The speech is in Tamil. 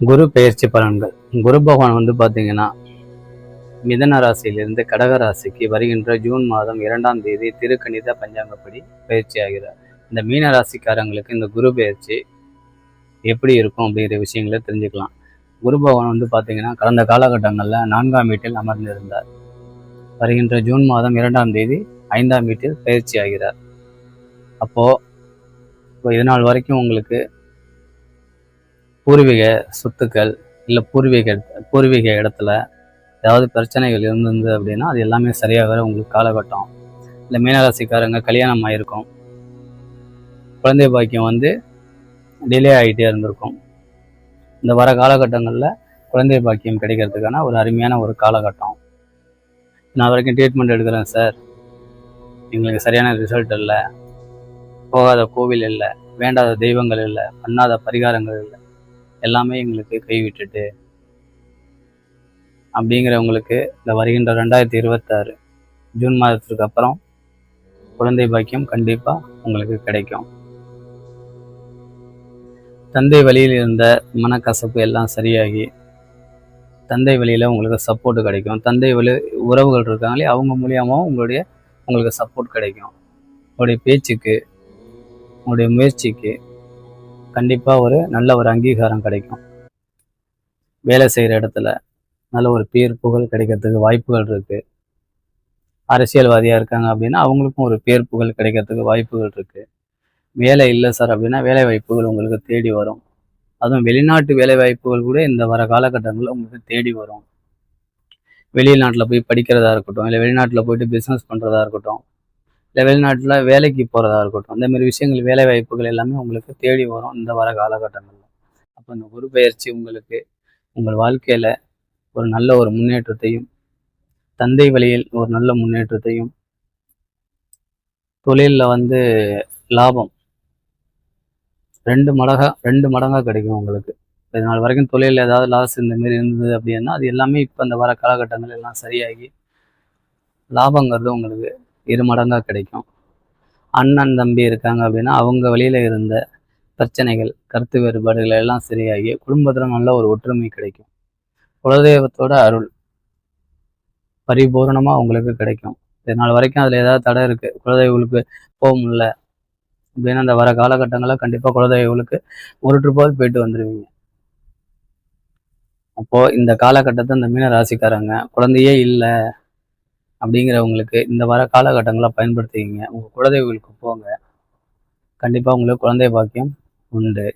குரு பெயர்ச்சி பலன்கள். குரு பகவான் பார்த்தீங்கன்னா மிதன ராசியிலிருந்து கடக ராசிக்கு வருகின்ற ஜூன் மாதம் 2ஆம் தேதி திருக்கணித பஞ்சாங்கப்படி பயிற்சி ஆகிறார். இந்த மீன ராசிக்காரங்களுக்கு இந்த குரு பெயர்ச்சி எப்படி இருக்கும் அப்படிங்கிற விஷயங்களை தெரிஞ்சுக்கலாம். குரு பகவான் பார்த்தீங்கன்னா கடந்த காலகட்டங்களில் 4ஆம் வீட்டில் அமர்ந்திருந்தார். வருகின்ற ஜூன் மாதம் 2ஆம் தேதி 5ஆம் வீட்டில் பயிற்சி ஆகிறார். இப்போ இதனால் வரைக்கும் உங்களுக்கு பூர்வீக சொத்துக்கள் இல்லை பூர்வீக இடத்துல ஏதாவது பிரச்சனைகள் இருந்தது அப்படின்னா அது எல்லாமே சரியாக உங்களுக்கு காலகட்டம். இல்லை மீனராசிக்காரங்க கல்யாணம் ஆகிருக்கும், குழந்தை பாக்கியம் டிலே ஆகிட்டே இருந்திருக்கும். இந்த வர காலகட்டங்களில் குழந்தை பாக்கியம் கிடைக்கிறதுக்கான ஒரு அருமையான ஒரு காலகட்டம். நான் வரைக்கும் ட்ரீட்மெண்ட் எடுக்கிறேன் சார், எங்களுக்கு சரியான ரிசல்ட் இல்லை, போகாத கோவில் இல்லை, வேண்டாத தெய்வங்கள் இல்லை, பண்ணாத பரிகாரங்கள் இல்லை, எல்லாமே எங்களுக்கு கைவிட்டுட்டு அப்படிங்கிறவங்களுக்கு இந்த வருகின்ற 2026 ஜூன் மாதத்திற்கு அப்புறம் குழந்தை பாக்கியம் கண்டிப்பாக உங்களுக்கு கிடைக்கும். தந்தை வழியில் இருந்த மனக்கசப்பு எல்லாம் சரியாகி தந்தை வழியில் உங்களுக்கு சப்போர்ட் கிடைக்கும். தந்தை வழி உறவுகள் இருக்காங்களே அவங்க மூலியமாகவும் உங்களுக்கு சப்போர்ட் கிடைக்கும். உங்களுடைய பேச்சுக்கு, உங்களுடைய முயற்சிக்கு கண்டிப்பாக ஒரு நல்ல ஒரு அங்கீகாரம் கிடைக்கும். வேலை செய்கிற இடத்துல நல்ல ஒரு பேர் புகழ் கிடைக்கிறதுக்கு வாய்ப்புகள் இருக்குது. அரசியல்வாதியாக இருக்காங்க அப்படின்னா அவங்களுக்கும் ஒரு பேர் புகழ் கிடைக்கிறதுக்கு வாய்ப்புகள் இருக்குது. வேலை இல்லை சார் அப்படின்னா வேலை வாய்ப்புகள் உங்களுக்கு தேடி வரும். அதுவும் வெளிநாட்டு வேலை வாய்ப்புகள் கூட இந்த வர காலகட்டங்களில் உங்களுக்கு தேடி வரும். வெளிநாட்டில் போய் படிக்கிறதா இருக்கட்டும், இல்லை வெளிநாட்டில் போயிட்டு பிஸ்னஸ் பண்ணுறதா இருக்கட்டும், இல்லை வெளிநாட்டில் வேலைக்கு போகிறதா இருக்கட்டும், இந்த மாதிரி விஷயங்கள் வேலை வாய்ப்புகள் எல்லாமே உங்களுக்கு தேடி வரும் இந்த வர காலகட்டங்களில். அப்போ இந்த குரு பெயர்ச்சி உங்களுக்கு உங்கள் வாழ்க்கையில் ஒரு நல்ல ஒரு முன்னேற்றத்தையும், தந்தை வழியில் ஒரு நல்ல முன்னேற்றத்தையும், தொழிலில் லாபம் 2 மடங்காக கிடைக்கும் உங்களுக்கு. இதனால் வரைக்கும் தொழிலில் ஏதாவது லாஸ் இந்த மாரி இருந்தது அப்படின்னா அது எல்லாமே இப்போ இந்த வர காலகட்டங்கள் எல்லாம் சரியாகி லாபங்கிறது உங்களுக்கு 2 மடங்காக கிடைக்கும். அண்ணன் தம்பி இருக்காங்க அப்படின்னா அவங்க வழியில் இருந்த பிரச்சனைகள், கருத்து வேறுபாடுகள் எல்லாம் சரியாகி குடும்பத்தில் நல்ல ஒரு ஒற்றுமை கிடைக்கும். குலதெய்வத்தோட அருள் பரிபூர்ணமாக உங்களுக்கு கிடைக்கும். இதனால் வரைக்கும் அதில் ஏதாவது தடை இருக்குது, குலதெய்வங்களுக்கு போக முடியல அப்படின்னா அந்த வர காலகட்டங்களில் கண்டிப்பாக குலதெய்வங்களுக்கு ஒரு ட்ரிப்பாவது போயிட்டு வந்துடுவீங்க. அப்போது இந்த காலகட்டத்தை இந்த மீன ராசிக்காரங்க குழந்தையே இல்லை அப்படிங்கிறவங்களுக்கு இந்த வர காலகட்டங்களை பயன்படுத்திக்கிங்க. உங்கள் குலதெய்வங்களுக்கு போங்க, கண்டிப்பாக உங்களுக்கு குழந்தை பாக்கியம் உண்டு.